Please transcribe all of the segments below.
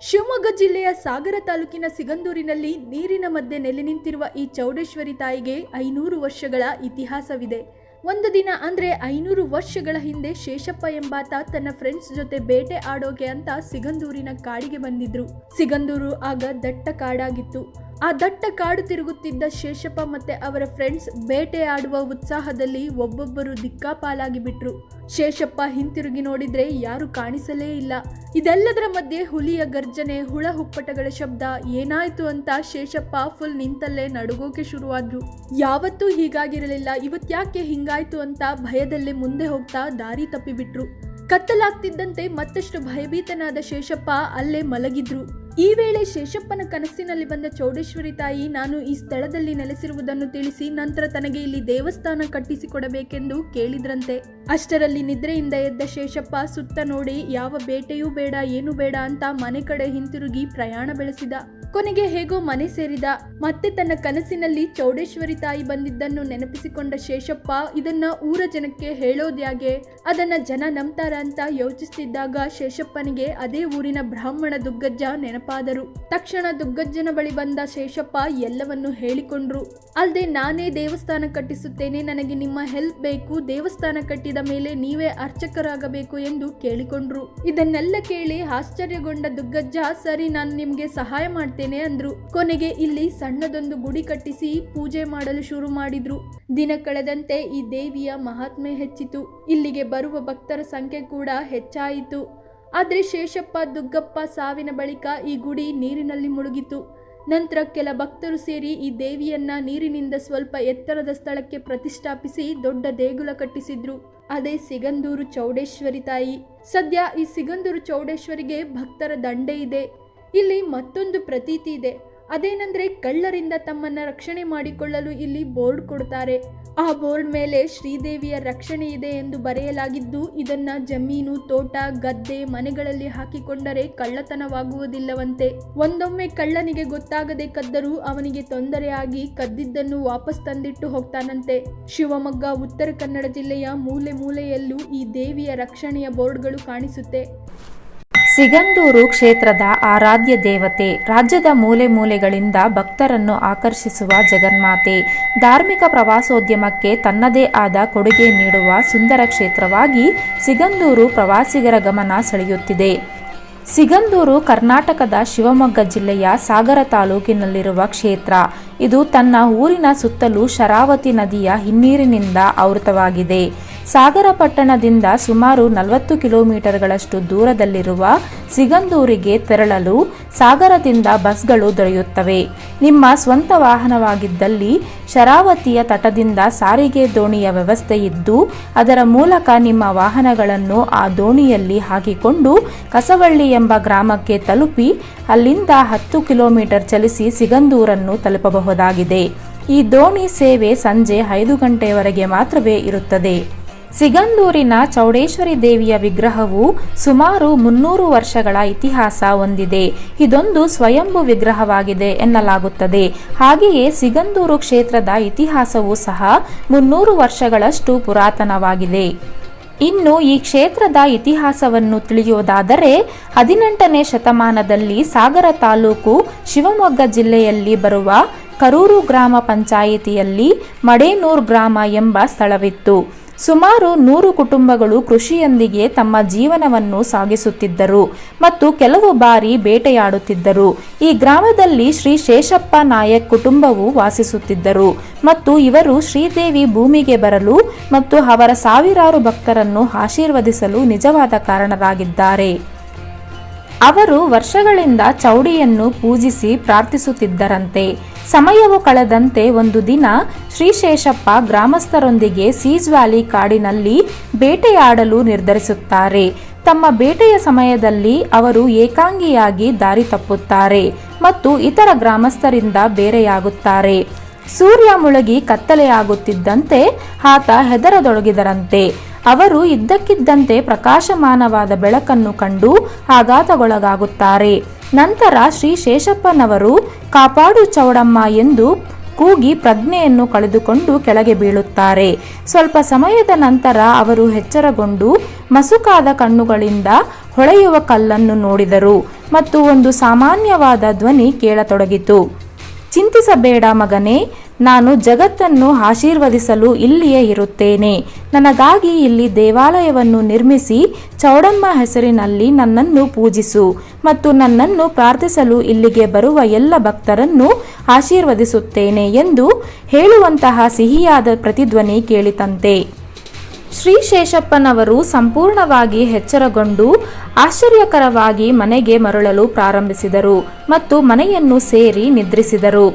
ಶಿವಮೊಗ್ಗ ಜಿಲ್ಲೆಯ ಸಾಗರ ತಾಲೂಕಿನ ಸಿಗಂದೂರಿನಲ್ಲಿ ನೀರಿನ ಮಧ್ಯೆ ನೆಲೆ ನಿಂತಿರುವ ಈ ಚೌಡೇಶ್ವರಿ ತಾಯಿಗೆ 500 ವರ್ಷಗಳ ಇತಿಹಾಸವಿದೆ. ಒಂದು ದಿನ ಅಂದ್ರೆ 500 ವರ್ಷಗಳ ಹಿಂದೆ ಶೇಷಪ್ಪ ಎಂಬಾತ ತನ್ನ ಫ್ರೆಂಡ್ಸ್ ಜೊತೆ ಬೇಟೆ ಆಡೋಕೆ ಅಂತ ಸಿಗಂದೂರಿನ ಕಾಡಿಗೆ ಬಂದಿದ್ರು. ಸಿಗಂದೂರು ಆಗ ದಟ್ಟ ಕಾಡಾಗಿತ್ತು. ಆ ದಟ್ಟ ಕಾಡು ತಿರುಗುತ್ತಿದ್ದ ಶೇಷಪ್ಪ ಮತ್ತೆ ಅವರ ಫ್ರೆಂಡ್ಸ್ ಬೇಟೆ ಆಡುವ ಉತ್ಸಾಹದಲ್ಲಿ ಒಬ್ಬೊಬ್ಬರು ದಿಕ್ಕಾಪಾಲಾಗಿ ಬಿಟ್ರು. ಶೇಷಪ್ಪ ಹಿಂತಿರುಗಿ ನೋಡಿದ್ರೆ ಯಾರು ಕಾಣಿಸಲೇ ಇಲ್ಲ. ಇದೆಲ್ಲದರ ಮಧ್ಯೆ ಹುಲಿಯ ಗರ್ಜನೆ, ಹುಳ ಹುಪ್ಪಟಗಳ ಶಬ್ದ. ಏನಾಯ್ತು ಅಂತ ಶೇಷಪ್ಪ ಫುಲ್ ನಿಂತಲ್ಲೇ ನಡುಗೋಕೆ ಶುರುವಾದ್ರು. ಯಾವತ್ತೂ ಹೀಗಾಗಿರಲಿಲ್ಲ, ಇವತ್ತ್ಯಾಕೆ ಹಿಂಗಾಯ್ತು ಅಂತ ಭಯದಲ್ಲೇ ಮುಂದೆ ಹೋಗ್ತಾ ದಾರಿ ತಪ್ಪಿಬಿಟ್ರು. ಕತ್ತಲಾಗ್ತಿದ್ದಂತೆ ಮತ್ತಷ್ಟು ಭಯಭೀತನಾದ ಶೇಷಪ್ಪ ಅಲ್ಲೇ ಮಲಗಿದ್ರು. ಈ ವೇಳೆ ಶೇಷಪ್ಪನ ಕನಸಿನಲ್ಲಿ ಬಂದ ಚೌಡೇಶ್ವರಿ ತಾಯಿ ನಾನು ಈ ಸ್ಥಳದಲ್ಲಿ ನೆಲೆಸಿರುವುದನ್ನು ತಿಳಿಸಿ ನಂತರ ತನಗೆ ಇಲ್ಲಿ ದೇವಸ್ಥಾನ ಕಟ್ಟಿಸಿಕೊಡಬೇಕೆಂದು ಕೇಳಿದ್ರಂತೆ. ಅಷ್ಟರಲ್ಲಿ ನಿದ್ರೆಯಿಂದ ಎದ್ದ ಶೇಷಪ್ಪ ಸುತ್ತ ನೋಡಿ ಯಾವ ಬೇಟೆಯೂ ಬೇಡ, ಏನು ಬೇಡ ಅಂತ ಮನೆ ಕಡೆ ಹಿಂತಿರುಗಿ ಪ್ರಯಾಣ ಬೆಳೆಸಿದ. ಕೊನೆಗೆ ಹೇಗೋ ಮನೆ ಸೇರಿದ. ಮತ್ತೆ ತನ್ನ ಕನಸಿನಲ್ಲಿ ಚೌಡೇಶ್ವರಿ ತಾಯಿ ಬಂದಿದ್ದನ್ನು ನೆನಪಿಸಿಕೊಂಡ ಶೇಷಪ್ಪ ಇದನ್ನ ಊರ ಜನಕ್ಕೆ ಹೇಳೋದ್ಯಾಗೆ, ಅದನ್ನ ಜನ ನಂಬ್ತಾರ ಅಂತ ಯೋಚಿಸುತ್ತಿದ್ದಾಗ ಶೇಷಪ್ಪನಿಗೆ ಅದೇ ಊರಿನ ಬ್ರಾಹ್ಮಣ ದುಗ್ಗಜ್ಜ ನೆನಪಾದರು. ತಕ್ಷಣ ದುಗ್ಗಜ್ಜನ ಬಳಿ ಬಂದ ಶೇಷಪ್ಪ ಎಲ್ಲವನ್ನು ಹೇಳಿಕೊಂಡ್ರು. ಅಲ್ಲದೆ ನಾನೇ ದೇವಸ್ಥಾನ ಕಟ್ಟಿಸುತ್ತೇನೆ, ನನಗೆ ನಿಮ್ಮ ಹೆಲ್ಪ್ ಬೇಕು, ದೇವಸ್ಥಾನ ಕಟ್ಟಿದ ಮೇಲೆ ನೀವೇ ಅರ್ಚಕರಾಗಬೇಕು ಎಂದು ಕೇಳಿಕೊಂಡ್ರು. ಇದನ್ನೆಲ್ಲ ಕೇಳಿ ಆಶ್ಚರ್ಯಗೊಂಡ ದುಗ್ಗಜ್ಜ ಸರಿ ನಾನು ನಿಮ್ಗೆ ಸಹಾಯ ಮಾಡ್ತೇನೆ ಅಂದ್ರು. ಕೊನೆಗೆ ಇಲ್ಲಿ ಸಣ್ಣದೊಂದು ಗುಡಿ ಕಟ್ಟಿಸಿ ಪೂಜೆ ಮಾಡಲು ಶುರು ಮಾಡಿದ್ರು. ದಿನ ಕಳೆದಂತೆ ಈ ದೇವಿಯ ಮಹಾತ್ಮೆ ಹೆಚ್ಚಿತು. ಇಲ್ಲಿಗೆ ಬರುವ ಭಕ್ತರ ಸಂಖ್ಯೆ ಕೂಡ ಹೆಚ್ಚಾಯಿತು. ಆದ್ರೆ ಶೇಷಪ್ಪ ದುಗ್ಗಪ್ಪ ಸಾವಿನ ಬಳಿಕ ಈ ಗುಡಿ ನೀರಿನಲ್ಲಿ ಮುಳುಗಿತು. ನಂತರ ಕೆಲ ಭಕ್ತರು ಸೇರಿ ಈ ದೇವಿಯನ್ನ ನೀರಿನಿಂದ ಸ್ವಲ್ಪ ಎತ್ತರದ ಸ್ಥಳಕ್ಕೆ ಪ್ರತಿಷ್ಠಾಪಿಸಿ ದೊಡ್ಡ ದೇಗುಲ ಕಟ್ಟಿಸಿದ್ರು. ಅದೇ ಸಿಗಂದೂರು ಚೌಡೇಶ್ವರಿ ತಾಯಿ. ಸದ್ಯ ಈ ಸಿಗಂದೂರು ಚೌಡೇಶ್ವರಿಗೆ ಭಕ್ತರ ದಂಡೆ ಇದೆ. ಇಲ್ಲಿ ಮತ್ತೊಂದು ಪ್ರತೀತಿ ಇದೆ. ಅದೇನೆಂದ್ರೆ ಕಳ್ಳರಿಂದ ತಮ್ಮನ್ನ ರಕ್ಷಣೆ ಮಾಡಿಕೊಳ್ಳಲು ಇಲ್ಲಿ ಬೋರ್ಡ್ ಕೊಡ್ತಾರೆ. ಆ ಬೋರ್ಡ್ ಮೇಲೆ ಶ್ರೀದೇವಿಯ ರಕ್ಷಣೆ ಇದೆ ಎಂದು ಬರೆಯಲಾಗಿದ್ದು ಇದನ್ನ ಜಮೀನು, ತೋಟ, ಗದ್ದೆ, ಮನೆಗಳಲ್ಲಿ ಹಾಕಿಕೊಂಡರೆ ಕಳ್ಳತನವಾಗುವುದಿಲ್ಲವಂತೆ. ಒಂದೊಮ್ಮೆ ಕಳ್ಳನಿಗೆ ಗೊತ್ತಾಗದೆ ಕದ್ದರೂ ಅವನಿಗೆ ತೊಂದರೆಯಾಗಿ ಕದ್ದಿದ್ದನ್ನು ವಾಪಸ್ ತಂದಿಟ್ಟು ಹೋಗ್ತಾನಂತೆ. ಶಿವಮೊಗ್ಗ, ಉತ್ತರ ಕನ್ನಡ ಜಿಲ್ಲೆಯ ಮೂಲೆ ಮೂಲೆಯಲ್ಲೂ ಈ ದೇವಿಯ ರಕ್ಷಣೆಯ ಬೋರ್ಡ್ಗಳು ಕಾಣಿಸುತ್ತೆ. ಸಿಗಂದೂರು ಕ್ಷೇತ್ರದ ಆರಾಧ್ಯ ದೇವತೆ, ರಾಜ್ಯದ ಮೂಲೆ ಮೂಲೆಗಳಿಂದ ಭಕ್ತರನ್ನು ಆಕರ್ಷಿಸುವ ಜಗನ್ಮಾತೆ, ಧಾರ್ಮಿಕ ಪ್ರವಾಸೋದ್ಯಮಕ್ಕೆ ತನ್ನದೇ ಆದ ಕೊಡುಗೆ ನೀಡುವ ಸುಂದರ ಕ್ಷೇತ್ರವಾಗಿ ಸಿಗಂದೂರು ಪ್ರವಾಸಿಗರ ಗಮನ ಸೆಳೆಯುತ್ತಿದೆ. ಸಿಗಂದೂರು ಕರ್ನಾಟಕದ ಶಿವಮೊಗ್ಗ ಜಿಲ್ಲೆಯ ಸಾಗರ ತಾಲೂಕಿನಲ್ಲಿರುವ ಕ್ಷೇತ್ರ. ಇದು ತನ್ನ ಊರಿನ ಸುತ್ತಲೂ ಶರಾವತಿ ನದಿಯ ಹಿನ್ನೀರಿನಿಂದ ಆವೃತವಾಗಿದೆ. ಸಾಗರ ಪಟ್ಟಣದಿಂದ ಸುಮಾರು 40 ಕಿಲೋಮೀಟರ್ಗಳಷ್ಟು ದೂರದಲ್ಲಿರುವ ಸಿಗಂದೂರಿಗೆ ತೆರಳಲು ಸಾಗರದಿಂದ ಬಸ್ಗಳು ದೊರೆಯುತ್ತವೆ. ನಿಮ್ಮ ಸ್ವಂತ ವಾಹನವಾಗಿದ್ದಲ್ಲಿ ಶರಾವತಿಯ ತಟದಿಂದ ಸಾರಿಗೆ ದೋಣಿಯ ವ್ಯವಸ್ಥೆ ಇದ್ದು ಅದರ ಮೂಲಕ ನಿಮ್ಮ ವಾಹನಗಳನ್ನು ಆ ದೋಣಿಯಲ್ಲಿ ಹಾಕಿಕೊಂಡು ಕಸವಳ್ಳಿ ಎಂಬ ಗ್ರಾಮಕ್ಕೆ ತಲುಪಿ ಅಲ್ಲಿಂದ 10 ಕಿಲೋಮೀಟರ್ ಚಲಿಸಿ ಸಿಗಂದೂರನ್ನು ತಲುಪಬಹುದಾಗಿದೆ. ಈ ದೋಣಿ ಸೇವೆ ಸಂಜೆ 5 ಗಂಟೆಯವರೆಗೆ ಮಾತ್ರವೇ ಇರುತ್ತದೆ. ಸಿಗಂದೂರಿನ ಚೌಡೇಶ್ವರಿ ದೇವಿಯ ವಿಗ್ರಹವು ಸುಮಾರು 300 ವರ್ಷಗಳ ಇತಿಹಾಸ ಹೊಂದಿದೆ. ಇದೊಂದು ಸ್ವಯಂಭೂ ವಿಗ್ರಹವಾಗಿದೆ ಎನ್ನಲಾಗುತ್ತದೆ. ಹಾಗೆಯೇ ಸಿಗಂದೂರು ಕ್ಷೇತ್ರದ ಇತಿಹಾಸವೂ ಸಹ 300 ವರ್ಷಗಳಷ್ಟು ಪುರಾತನವಾಗಿದೆ. ಇನ್ನು ಈ ಕ್ಷೇತ್ರದ ಇತಿಹಾಸವನ್ನು ತಿಳಿಯುವುದಾದರೆ 18ನೇ ಶತಮಾನದಲ್ಲಿ ಸಾಗರ ತಾಲೂಕು ಶಿವಮೊಗ್ಗ ಜಿಲ್ಲೆಯಲ್ಲಿ ಬರುವ ಕರೂರು ಗ್ರಾಮ ಪಂಚಾಯಿತಿಯಲ್ಲಿ ಮಡೇನೂರು ಗ್ರಾಮ ಎಂಬ ಸ್ಥಳವಿತ್ತು. ಸುಮಾರು 100 ಕುಟುಂಬಗಳು ಕೃಷಿಯೊಂದಿಗೆ ತಮ್ಮ ಜೀವನವನ್ನು ಸಾಗಿಸುತ್ತಿದ್ದರು ಮತ್ತು ಕೆಲವು ಬಾರಿ ಬೇಟೆಯಾಡುತ್ತಿದ್ದರು. ಈ ಗ್ರಾಮದಲ್ಲಿ ಶ್ರೀ ಶೇಷಪ್ಪ ನಾಯಕ್ ಕುಟುಂಬವು ವಾಸಿಸುತ್ತಿದ್ದರು ಮತ್ತು ಇವರು ಶ್ರೀದೇವಿ ಭೂಮಿಗೆ ಬರಲು ಮತ್ತು ಅವರ ಸಾವಿರಾರು ಭಕ್ತರನ್ನು ಆಶೀರ್ವದಿಸಲು ನಿಜವಾದ ಕಾರಣರಾಗಿದ್ದಾರೆ. ಅವರು ವರ್ಷಗಳಿಂದ ಚೌಡಿಯನ್ನು ಪೂಜಿಸಿ ಪ್ರಾರ್ಥಿಸುತ್ತಿದ್ದರಂತೆ. ಸಮಯವು ಕಳೆದಂತೆ ಒಂದು ದಿನ ಶ್ರೀ ಶೇಷಪ್ಪ ಗ್ರಾಮಸ್ಥರೊಂದಿಗೆ ಸೀಜ್ ವ್ಯಾಲಿ ಕಾಡಿನಲ್ಲಿ ಬೇಟೆಯಾಡಲು ನಿರ್ಧರಿಸುತ್ತಾರೆ. ತಮ್ಮ ಬೇಟೆಯ ಸಮಯದಲ್ಲಿ ಅವರು ಏಕಾಂಗಿಯಾಗಿ ದಾರಿ ತಪ್ಪುತ್ತಾರೆ ಮತ್ತು ಇತರ ಗ್ರಾಮಸ್ಥರಿಂದ ಬೇರೆಯಾಗುತ್ತಾರೆ. ಸೂರ್ಯ ಮುಳುಗಿ ಕತ್ತಲೆಯಾಗುತ್ತಿದ್ದಂತೆ ಆತ ಹೆದರದೊಡಗಿದರಂತೆ. ಅವರು ಇದ್ದಕ್ಕಿದ್ದಂತೆ ಪ್ರಕಾಶಮಾನವಾದ ಬೆಳಕನ್ನು ಕಂಡು ಆಘಾತಗೊಳಗಾಗುತ್ತಾರೆ. ನಂತರ ಶ್ರೀ ಶೇಷಪ್ಪನವರು ಕಾಪಾಡು ಚೌಡಮ್ಮ ಎಂದು ಕೂಗಿ ಪ್ರಜ್ಞೆಯನ್ನು ಕಳೆದುಕೊಂಡು ಕೆಳಗೆ ಬೀಳುತ್ತಾರೆ. ಸ್ವಲ್ಪ ಸಮಯದ ನಂತರ ಅವರು ಎಚ್ಚರಗೊಂಡು ಮಸುಕಾದ ಕಣ್ಣುಗಳಿಂದ ಹೊಳೆಯುವ ಕಲ್ಲನ್ನು ನೋಡಿದರು ಮತ್ತು ಒಂದು ಸಾಮಾನ್ಯವಾದ ಧ್ವನಿ ಕೇಳತೊಡಗಿತು. ಚಿಂತಿಸಬೇಡ ಮಗನೇ, ನಾನು ಜಗತ್ತನ್ನು ಆಶೀರ್ವದಿಸಲು ಇಲ್ಲಿಯೇ ಇರುತ್ತೇನೆ. ನನಗಾಗಿ ಇಲ್ಲಿ ದೇವಾಲಯವನ್ನು ನಿರ್ಮಿಸಿ ಚೌಡಮ್ಮ ಹೆಸರಿನಲ್ಲಿ ನನ್ನನ್ನು ಪೂಜಿಸು ಮತ್ತು ನನ್ನನ್ನು ಪ್ರಾರ್ಥಿಸಲು ಇಲ್ಲಿಗೆ ಬರುವ ಎಲ್ಲ ಭಕ್ತರನ್ನು ಆಶೀರ್ವದಿಸುತ್ತೇನೆ ಎಂದು ಹೇಳುವಂತಹ ಸಿಹಿಯಾದ ಪ್ರತಿಧ್ವನಿ ಕೇಳಿತಂತೆ. ಶ್ರೀ ಶೇಷಪ್ಪನವರು ಸಂಪೂರ್ಣವಾಗಿ ಎಚ್ಚರಗೊಂಡು ಆಶ್ಚರ್ಯಕರವಾಗಿ ಮನೆಗೆ ಮರಳಲು ಪ್ರಾರಂಭಿಸಿದರು ಮತ್ತು ಮನೆಯನ್ನು ಸೇರಿ ನಿದ್ರಿಸಿದರು.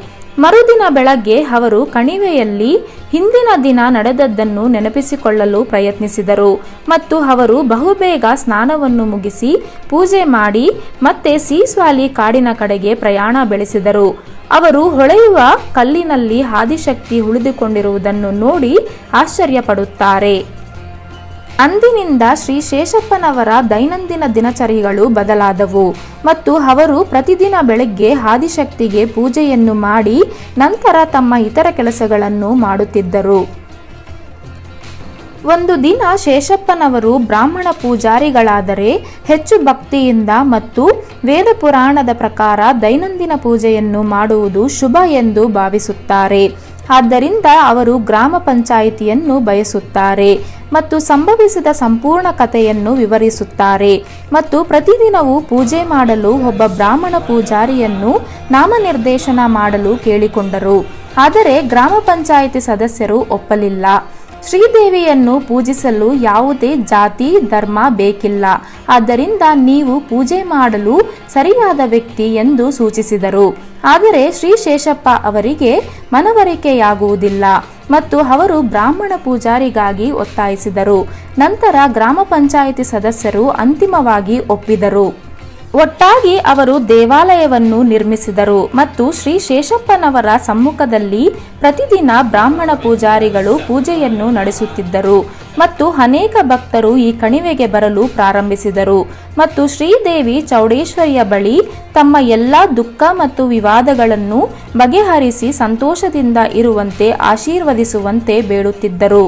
ಮರುದಿನ ಬೆಳಗ್ಗೆ ಅವರು ಕಣಿವೆಯಲ್ಲಿ ಹಿಂದಿನ ದಿನ ನಡೆದದ್ದನ್ನು ನೆನಪಿಸಿಕೊಳ್ಳಲು ಪ್ರಯತ್ನಿಸಿದರು ಮತ್ತು ಅವರು ಬಹುಬೇಗ ಸ್ನಾನವನ್ನು ಮುಗಿಸಿ ಪೂಜೆ ಮಾಡಿ ಮತ್ತೆ ಸೀಸ್ ವ್ಯಾಲಿ ಕಾಡಿನ ಕಡೆಗೆ ಪ್ರಯಾಣ ಬೆಳೆಸಿದರು. ಅವರು ಹೊಳೆಯುವ ಕಲ್ಲಿನಲ್ಲಿ ಆದಿಶಕ್ತಿ ಉಳಿದುಕೊಂಡಿರುವುದನ್ನು ನೋಡಿ ಆಶ್ಚರ್ಯಪಡುತ್ತಾರೆ. ಅಂದಿನಿಂದ ಶ್ರೀ ಶೇಷಪ್ಪನವರ ದೈನಂದಿನ ದಿನಚರಿಗಳು ಬದಲಾದವು ಮತ್ತು ಅವರು ಪ್ರತಿದಿನ ಬೆಳಗ್ಗೆ ಆದಿಶಕ್ತಿಗೆ ಪೂಜೆಯನ್ನು ಮಾಡಿ ನಂತರ ತಮ್ಮ ಇತರ ಕೆಲಸಗಳನ್ನು ಮಾಡುತ್ತಿದ್ದರು. ಒಂದು ದಿನ ಶೇಷಪ್ಪನವರು ಬ್ರಾಹ್ಮಣ ಪೂಜಾರಿಗಳಾದರೆ ಹೆಚ್ಚು ಭಕ್ತಿಯಿಂದ ಮತ್ತು ವೇದ ಪುರಾಣದ ಪ್ರಕಾರ ದೈನಂದಿನ ಪೂಜೆಯನ್ನು ಮಾಡುವುದು ಶುಭ ಎಂದು ಭಾವಿಸುತ್ತಾರೆ. ಆದ್ದರಿಂದ ಅವರು ಗ್ರಾಮ ಪಂಚಾಯಿತಿಯನ್ನು ಬಯಸುತ್ತಾರೆ ಮತ್ತು ಸಂಭವಿಸಿದ ಸಂಪೂರ್ಣ ಕಥೆಯನ್ನು ವಿವರಿಸುತ್ತಾರೆ ಮತ್ತು ಪ್ರತಿದಿನವೂ ಪೂಜೆ ಮಾಡಲು ಒಬ್ಬ ಬ್ರಾಹ್ಮಣ ಪೂಜಾರಿಯನ್ನು ನಾಮನಿರ್ದೇಶನ ಮಾಡಲು ಕೇಳಿಕೊಂಡರು. ಆದರೆ ಗ್ರಾಮ ಪಂಚಾಯಿತಿ ಸದಸ್ಯರು ಒಪ್ಪಲಿಲ್ಲ. ಶ್ರೀದೇವಿಯನ್ನು ಪೂಜಿಸಲು ಯಾವುದೇ ಜಾತಿ ಧರ್ಮ ಬೇಕಿಲ್ಲ, ಆದ್ದರಿಂದ ನೀವು ಪೂಜೆ ಮಾಡಲು ಸರಿಯಾದ ವ್ಯಕ್ತಿ ಎಂದು ಸೂಚಿಸಿದರು. ಆದರೆ ಶ್ರೀ ಶೇಷಪ್ಪ ಅವರಿಗೆ ಮನವರಿಕೆಯಾಗುವುದಿಲ್ಲ ಮತ್ತು ಅವರು ಬ್ರಾಹ್ಮಣ ಪೂಜಾರಿಗಾಗಿ ಒತ್ತಾಯಿಸಿದರು. ನಂತರ ಗ್ರಾಮ ಪಂಚಾಯಿತಿ ಸದಸ್ಯರು ಅಂತಿಮವಾಗಿ ಒಪ್ಪಿದರು. ಒಟ್ಟಾಗಿ ಅವರು ದೇವಾಲಯವನ್ನು ನಿರ್ಮಿಸಿದರು ಮತ್ತು ಶ್ರೀ ಶೇಷಪ್ಪನವರ ಸಮ್ಮುಖದಲ್ಲಿ ಪ್ರತಿದಿನ ಬ್ರಾಹ್ಮಣ ಪೂಜಾರಿಗಳು ಪೂಜೆಯನ್ನು ನಡೆಸುತ್ತಿದ್ದರು ಮತ್ತು ಅನೇಕ ಭಕ್ತರು ಈ ಕಣಿವೆಗೆ ಬರಲು ಪ್ರಾರಂಭಿಸಿದರು ಮತ್ತು ಶ್ರೀದೇವಿ ಚೌಡೇಶ್ವರಿಯ ಬಳಿ ತಮ್ಮ ಎಲ್ಲ ದುಃಖ ಮತ್ತು ವಿವಾದಗಳನ್ನು ಬಗೆಹರಿಸಿ ಸಂತೋಷದಿಂದ ಇರುವಂತೆ ಆಶೀರ್ವದಿಸುವಂತೆ ಬೇಡುತ್ತಿದ್ದರು.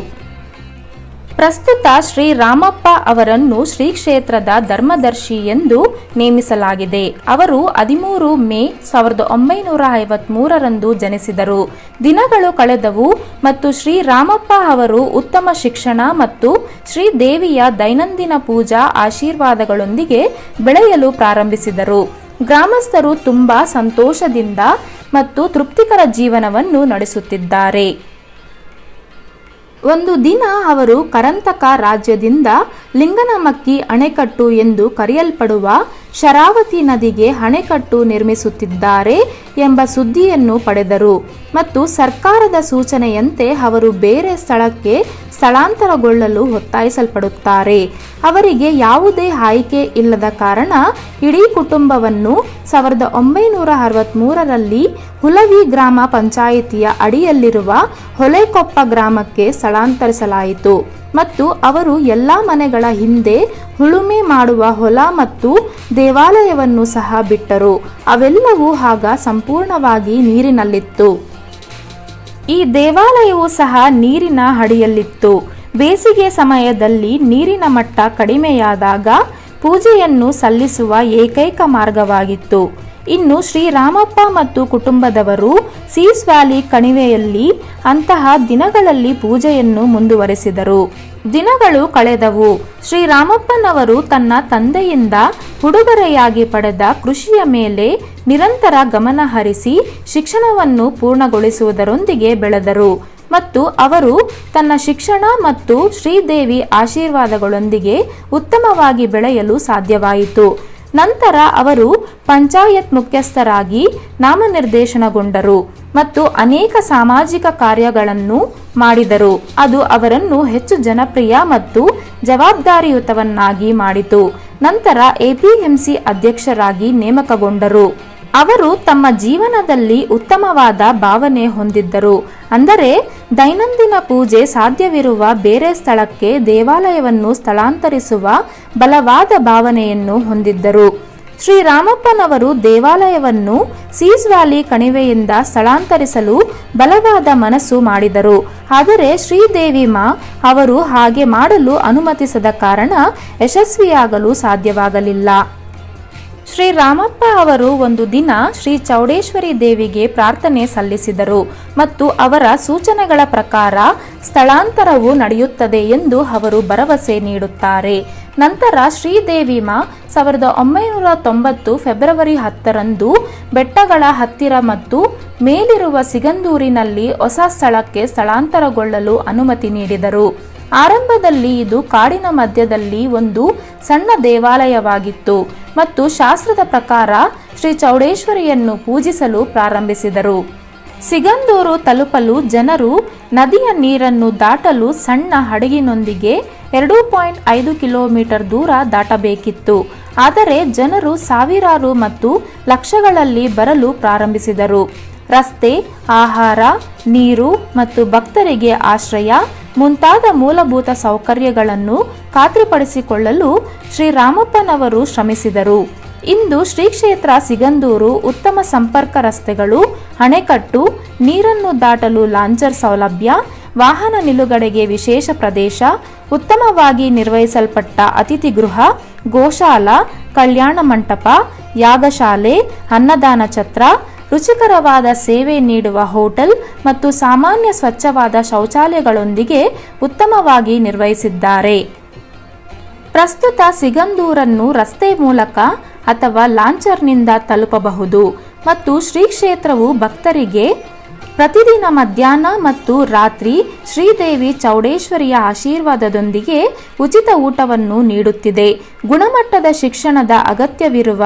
ಪ್ರಸ್ತುತ ಶ್ರೀ ರಾಮಪ್ಪ ಅವರನ್ನು ಶ್ರೀ ಕ್ಷೇತ್ರದ ಧರ್ಮದರ್ಶಿ ಎಂದು ನೇಮಿಸಲಾಗಿದೆ. ಅವರು 13 ಮೇ 1953ರಂದು ಜನಿಸಿದರು. ದಿನಗಳು ಕಳೆದವು ಮತ್ತು ಶ್ರೀ ರಾಮಪ್ಪ ಅವರು ಉತ್ತಮ ಶಿಕ್ಷಣ ಮತ್ತು ಶ್ರೀದೇವಿಯ ದೈನಂದಿನ ಪೂಜಾ ಆಶೀರ್ವಾದಗಳೊಂದಿಗೆ ಬೆಳೆಯಲು ಪ್ರಾರಂಭಿಸಿದರು. ಗ್ರಾಮಸ್ಥರು ತುಂಬಾ ಸಂತೋಷದಿಂದ ಮತ್ತು ತೃಪ್ತಿಕರ ಜೀವನವನ್ನು ನಡೆಸುತ್ತಿದ್ದಾರೆ. ಒಂದು ದಿನ ಅವರು ಕರಂತಕ ರಾಜ್ಯದಿಂದ ಲಿಂಗನಮಕ್ಕಿ ಅಣೆಕಟ್ಟು ಎಂದು ಕರೆಯಲ್ಪಡುವ ಶರಾವತಿ ನದಿಗೆ ಅಣೆಕಟ್ಟು ನಿರ್ಮಿಸುತ್ತಿದ್ದಾರೆ ಎಂಬ ಸುದ್ದಿಯನ್ನು ಪಡೆದರು ಮತ್ತು ಸರ್ಕಾರದ ಸೂಚನೆಯಂತೆ ಅವರು ಬೇರೆ ಸ್ಥಳಕ್ಕೆ ಸ್ಥಳಾಂತರಗೊಳ್ಳಲು ಒತ್ತಾಯಿಸಲ್ಪಡುತ್ತಾರೆ. ಅವರಿಗೆ ಯಾವುದೇ ಆಯ್ಕೆ ಇಲ್ಲದ ಕಾರಣ ಇಡೀ ಕುಟುಂಬವನ್ನು 1963ರಲ್ಲಿ ಹುಲವಿ ಗ್ರಾಮ ಪಂಚಾಯಿತಿಯ ಅಡಿಯಲ್ಲಿರುವ ಹೊಳೆಕೊಪ್ಪ ಗ್ರಾಮಕ್ಕೆ ಸ್ಥಳಾಂತರಿಸಲಾಯಿತು ಮತ್ತು ಅವರು ಎಲ್ಲ ಮನೆಗಳ ಹಿಂದೆ ಉಳುಮೆ ಮಾಡುವ ಹೊಲ ಮತ್ತು ದೇವಾಲಯವನ್ನು ಸಹ ಬಿಟ್ಟರು. ಅವೆಲ್ಲವೂ ಆಗ ಸಂಪೂರ್ಣವಾಗಿ ನೀರಿನಲ್ಲಿತ್ತು. ಈ ದೇವಾಲಯವು ಸಹ ನೀರಿನ ಅಡಿಯಲ್ಲಿತ್ತು. ಬೇಸಿಗೆ ಸಮಯದಲ್ಲಿ ನೀರಿನ ಮಟ್ಟ ಕಡಿಮೆಯಾದಾಗ ಪೂಜೆಯನ್ನು ಸಲ್ಲಿಸುವ ಏಕೈಕ ಮಾರ್ಗವಾಗಿತ್ತು. ಇನ್ನು ಶ್ರೀರಾಮಪ್ಪ ಮತ್ತು ಕುಟುಂಬದವರು ಸೀಸ್ ವ್ಯಾಲಿ ಕಣಿವೆಯಲ್ಲಿ ಅಂತಹ ದಿನಗಳಲ್ಲಿ ಪೂಜೆಯನ್ನು ಮುಂದುವರೆಸಿದರು. ದಿನಗಳು ಕಳೆದವು. ಶ್ರೀರಾಮಪ್ಪನವರು ತನ್ನ ತಂದೆಯಿಂದ ಉಡುಗೊರೆಯಾಗಿ ಪಡೆದ ಕೃಷಿಯ ಮೇಲೆ ನಿರಂತರ ಗಮನ ಹರಿಸಿ ಶಿಕ್ಷಣವನ್ನು ಪೂರ್ಣಗೊಳಿಸುವುದರೊಂದಿಗೆ ಬೆಳೆದರು ಮತ್ತು ಅವರು ತನ್ನ ಶಿಕ್ಷಣ ಮತ್ತು ಶ್ರೀದೇವಿ ಆಶೀರ್ವಾದಗಳೊಂದಿಗೆ ಉತ್ತಮವಾಗಿ ಬೆಳೆಯಲು ಸಾಧ್ಯವಾಯಿತು. ನಂತರ ಅವರು ಪಂಚಾಯತ್ ಮುಖ್ಯಸ್ಥರಾಗಿ ನಾಮನಿರ್ದೇಶನಗೊಂಡರು ಮತ್ತು ಅನೇಕ ಸಾಮಾಜಿಕ ಕಾರ್ಯಗಳನ್ನು ಮಾಡಿದರು. ಅದು ಅವರನ್ನು ಹೆಚ್ಚು ಜನಪ್ರಿಯ ಮತ್ತು ಜವಾಬ್ದಾರಿಯುತವನ್ನಾಗಿ ಮಾಡಿತು. ನಂತರ ಎಪಿಎಂಸಿ ಅಧ್ಯಕ್ಷರಾಗಿ ನೇಮಕಗೊಂಡರು. ಅವರು ತಮ್ಮ ಜೀವನದಲ್ಲಿ ಉತ್ತಮವಾದ ಭಾವನೆ ಹೊಂದಿದ್ದರು. ಅಂದರೆ ದೈನಂದಿನ ಪೂಜೆ ಸಾಧ್ಯವಿರುವ ಬೇರೆ ಸ್ಥಳಕ್ಕೆ ದೇವಾಲಯವನ್ನು ಸ್ಥಳಾಂತರಿಸುವ ಬಲವಾದ ಭಾವನೆಯನ್ನು ಹೊಂದಿದ್ದರು. ಶ್ರೀರಾಮಪ್ಪನವರು ದೇವಾಲಯವನ್ನು ಸೀಸ್ ವ್ಯಾಲಿ ಕಣಿವೆಯಿಂದ ಸ್ಥಳಾಂತರಿಸಲು ಬಲವಾದ ಮನಸ್ಸು ಮಾಡಿದರು. ಆದರೆ ಶ್ರೀದೇವಿಮಾ ಅವರು ಹಾಗೆ ಮಾಡಲು ಅನುಮತಿಸದ ಕಾರಣ ಯಶಸ್ವಿಯಾಗಲು ಸಾಧ್ಯವಾಗಲಿಲ್ಲ. ಶ್ರೀರಾಮಪ್ಪ ಅವರು ಒಂದು ದಿನ ಶ್ರೀ ಚೌಡೇಶ್ವರಿ ದೇವಿಗೆ ಪ್ರಾರ್ಥನೆ ಸಲ್ಲಿಸಿದರು ಮತ್ತು ಅವರ ಸೂಚನೆಗಳ ಪ್ರಕಾರ ಸ್ಥಳಾಂತರವು ನಡೆಯುತ್ತದೆ ಎಂದು ಅವರು ಭರವಸೆ ನೀಡುತ್ತಾರೆ. ನಂತರ ಶ್ರೀದೇವಿಮಾ 1990 ಫೆಬ್ರವರಿ 10ರಂದು ಬೆಟ್ಟಗಳ ಹತ್ತಿರ ಮತ್ತು ಮೇಲಿರುವ ಸಿಗಂದೂರಿನಲ್ಲಿ ಹೊಸ ಸ್ಥಳಕ್ಕೆ ಸ್ಥಳಾಂತರಗೊಳ್ಳಲು ಅನುಮತಿ ನೀಡಿದರು. ಆರಂಭದಲ್ಲಿ ಇದು ಕಾಡಿನ ಮಧ್ಯದಲ್ಲಿ ಒಂದು ಸಣ್ಣ ದೇವಾಲಯವಾಗಿತ್ತು ಮತ್ತು ಶಾಸ್ತ್ರದ ಪ್ರಕಾರ ಶ್ರೀ ಚೌಡೇಶ್ವರಿಯನ್ನು ಪೂಜಿಸಲು ಪ್ರಾರಂಭಿಸಿದರು. ಸಿಗಂದೂರು ತಲುಪಲು ಜನರು ನದಿಯ ನೀರನ್ನು ದಾಟಲು ಸಣ್ಣ ಹಡಗಿನೊಂದಿಗೆ 2.5 ಕಿಲೋಮೀಟರ್ ದೂರ ದಾಟಬೇಕಿತ್ತು. ಆದರೆ ಜನರು ಸಾವಿರಾರು ಮತ್ತು ಲಕ್ಷಗಳಲ್ಲಿ ಬರಲು ಪ್ರಾರಂಭಿಸಿದರು. ರಸ್ತೆ, ಆಹಾರ, ನೀರು ಮತ್ತು ಭಕ್ತರಿಗೆ ಆಶ್ರಯ ಮುಂತಾದ ಮೂಲಭೂತ ಸೌಕರ್ಯಗಳನ್ನು ಖಾತ್ರಿಪಡಿಸಿಕೊಳ್ಳಲು ಶ್ರೀರಾಮಪ್ಪನವರು ಶ್ರಮಿಸಿದರು. ಇಂದು ಶ್ರೀ ಕ್ಷೇತ್ರ ಸಿಗಂದೂರು ಉತ್ತಮ ಸಂಪರ್ಕ ರಸ್ತೆಗಳು, ಅಣೆಕಟ್ಟು, ನೀರನ್ನು ದಾಟಲು ಲಾಂಚರ್ ಸೌಲಭ್ಯ, ವಾಹನ ನಿಲುಗಡೆಗೆ ವಿಶೇಷ ಪ್ರದೇಶ, ಉತ್ತಮವಾಗಿ ನಿರ್ವಹಿಸಲ್ಪಟ್ಟ ಅತಿಥಿ ಗೃಹ, ಗೋಶಾಲಾ, ಕಲ್ಯಾಣ ಮಂಟಪ, ಯಾಗಶಾಲೆ, ಅನ್ನದಾನ ಛತ್ರ, ರುಚಿಕರವಾದ ಸೇವೆ ನೀಡುವ ಹೋಟೆಲ್ ಮತ್ತು ಸಾಮಾನ್ಯ ಸ್ವಚ್ಛವಾದ ಶೌಚಾಲಯಗಳೊಂದಿಗೆ ಉತ್ತಮವಾಗಿ ನಿರ್ವಹಿಸಿದ್ದಾರೆ. ಪ್ರಸ್ತುತ ಸಿಗಂದೂರನ್ನು ರಸ್ತೆ ಮೂಲಕ ಅಥವಾ ಲಾಂಚರ್ನಿಂದ ತಲುಪಬಹುದು ಮತ್ತು ಶ್ರೀ ಕ್ಷೇತ್ರವು ಭಕ್ತರಿಗೆ ಪ್ರತಿದಿನ ಮಧ್ಯಾಹ್ನ ಮತ್ತು ರಾತ್ರಿ ಶ್ರೀದೇವಿ ಚೌಡೇಶ್ವರಿಯ ಆಶೀರ್ವಾದದೊಂದಿಗೆ ಉಚಿತ ಊಟವನ್ನು ನೀಡುತ್ತಿದೆ. ಗುಣಮಟ್ಟದ ಶಿಕ್ಷಣದ ಅಗತ್ಯವಿರುವ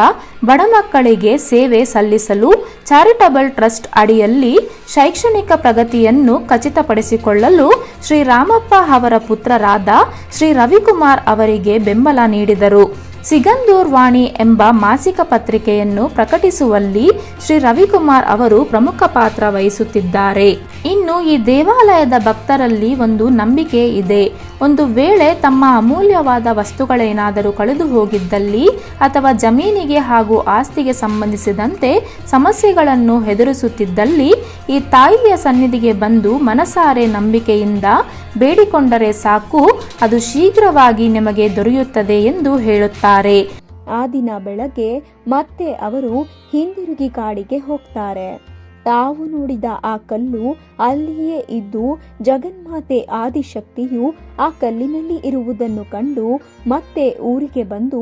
ಬಡ ಮಕ್ಕಳಿಗೆ ಸೇವೆ ಸಲ್ಲಿಸಲು ಚಾರಿಟಬಲ್ ಟ್ರಸ್ಟ್ ಅಡಿಯಲ್ಲಿ ಶೈಕ್ಷಣಿಕ ಪ್ರಗತಿಯನ್ನು ಖಚಿತಪಡಿಸಿಕೊಳ್ಳಲು ಶ್ರೀರಾಮಪ್ಪ ಅವರ ಪುತ್ರರಾದ ಶ್ರೀ ರವಿಕುಮಾರ್ ಅವರಿಗೆ ಬೆಂಬಲ ನೀಡಿದರು. ಸಿಗಂದೂರ್ ವಾಣಿ ಎಂಬ ಮಾಸಿಕ ಪತ್ರಿಕೆಯನ್ನು ಪ್ರಕಟಿಸುವಲ್ಲಿ ಶ್ರೀ ರವಿಕುಮಾರ್ ಅವರು ಪ್ರಮುಖ ಪಾತ್ರ ವಹಿಸುತ್ತಿದ್ದಾರೆ. ಇನ್ನು ಈ ದೇವಾಲಯದ ಭಕ್ತರಲ್ಲಿ ಒಂದು ನಂಬಿಕೆ ಇದೆ. ಒಂದು ವೇಳೆ ತಮ್ಮ ಅಮೂಲ್ಯವಾದ ವಸ್ತುಗಳೇನಾದರೂ ಕಳೆದು ಹೋಗಿದ್ದಲ್ಲಿ ಅಥವಾ ಜಮೀನಿಗೆ ಹಾಗೂ ಆಸ್ತಿಗೆ ಸಂಬಂಧಿಸಿದಂತೆ ಸಮಸ್ಯೆಗಳನ್ನು ಎದುರಿಸುತ್ತಿದ್ದಲ್ಲಿ ಈ ತಾಯಿಯ ಸನ್ನಿಧಿಗೆ ಬಂದು ಮನಸಾರೆ ನಂಬಿಕೆಯಿಂದ ಬೇಡಿಕೊಂಡರೆ ಸಾಕು, ಅದು ಶೀಘ್ರವಾಗಿ ನಿಮಗೆ ದೊರೆಯುತ್ತದೆ ಎಂದು ಹೇಳುತ್ತಾರೆ. ಆ ದಿನ ಬೆಳಗ್ಗೆ ಮತ್ತೆ ಅವರು ಹಿಂದಿರುಗಿ ಕಾಡಿಗೆ ಹೋಗ್ತಾರೆ. ತಾವು ನೋಡಿದ ಆ ಕಲ್ಲು ಅಲ್ಲಿಯೇ ಇದ್ದು ಜಗನ್ಮಾತೆ ಆದಿಶಕ್ತಿಯು ಆ ಕಲ್ಲಿನಲ್ಲಿ ಇರುವುದನ್ನು ಕಂಡು ಮತ್ತೆ ಊರಿಗೆ ಬಂದು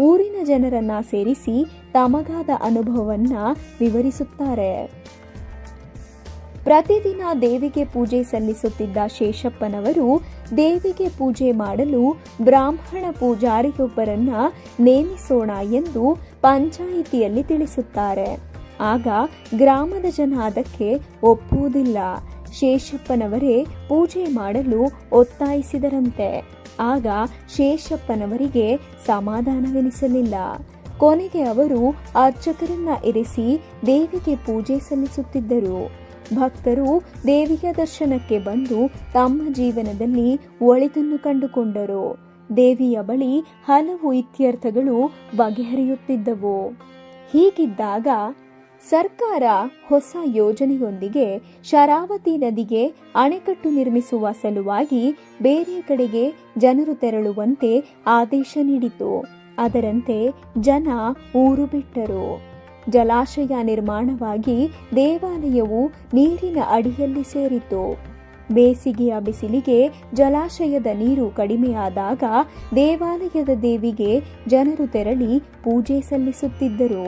ಊರಿನ ಜನರನ್ನ ಸೇರಿಸಿ ತಮಗಾದ ಅನುಭವವನ್ನ ವಿವರಿಸುತ್ತಾರೆ. ಪ್ರತಿದಿನ ದೇವಿಗೆ ಪೂಜೆ ಸಲ್ಲಿಸುತ್ತಿದ್ದ ಶೇಷಪ್ಪನವರು ದೇವಿಗೆ ಪೂಜೆ ಮಾಡಲು ಬ್ರಾಹ್ಮಣ ಪೂಜಾರಿಯೊಬ್ಬರನ್ನ ನೇಮಿಸೋಣ ಎಂದು ಪಂಚಾಯಿತಿಯಲ್ಲಿ ತಿಳಿಸುತ್ತಾರೆ. ಆಗ ಗ್ರಾಮದ ಜನ ಅದಕ್ಕೆ ಒಪ್ಪುವುದಿಲ್ಲ. ಶೇಷಪ್ಪನವರೇ ಪೂಜೆ ಮಾಡಲು ಒತ್ತಾಯಿಸಿದರಂತೆ. ಆಗ ಶೇಷಪ್ಪನವರಿಗೆ ಸಮಾಧಾನವೆನಿಸಲಿಲ್ಲ. ಕೊನೆಗೆ ಅವರು ಅರ್ಚಕರನ್ನ ಇರಿಸಿ ದೇವಿಗೆ ಪೂಜೆ ಸಲ್ಲಿಸುತ್ತಿದ್ದರು. ಭಕ್ತರು ದೇವಿಯ ದರ್ಶನಕ್ಕೆ ಬಂದು ತಮ್ಮ ಜೀವನದಲ್ಲಿ ಒಳಿತನ್ನು ಕಂಡುಕೊಂಡರು. ದೇವಿಯ ಬಳಿ ಹಲವು ಇತ್ಯರ್ಥಗಳು ಬಗೆಹರಿಯುತ್ತಿದ್ದವು. ಹೀಗಿದ್ದಾಗ ಸರ್ಕಾರ ಹೊಸ ಯೋಜನೆಯೊಂದಿಗೆ ಶರಾವತಿ ನದಿಗೆ ಅಣೆಕಟ್ಟು ನಿರ್ಮಿಸುವ ಸಲುವಾಗಿ ಬೇರೆ ಕಡೆಗೆ ಜನರು ತೆರಳುವಂತೆ ಆದೇಶ ನೀಡಿತು. ಅದರಂತೆ ಜನ ಊರು ಬಿಟ್ಟರು. ಜಲಾಶಯ ನಿರ್ಮಾಣವಾಗಿ ದೇವಾಲಯವು ನೀರಿನ ಅಡಿಯಲ್ಲಿ ಸೇರಿತು. ಬೇಸಿಗೆಯ ಬಿಸಿಲಿಗೆ ಜಲಾಶಯದ ನೀರು ಕಡಿಮೆಯಾದಾಗ ದೇವಾಲಯದ ದೇವಿಗೆ ಜನರು ತೆರಳಿ ಪೂಜೆ ಸಲ್ಲಿಸುತ್ತಿದ್ದರು.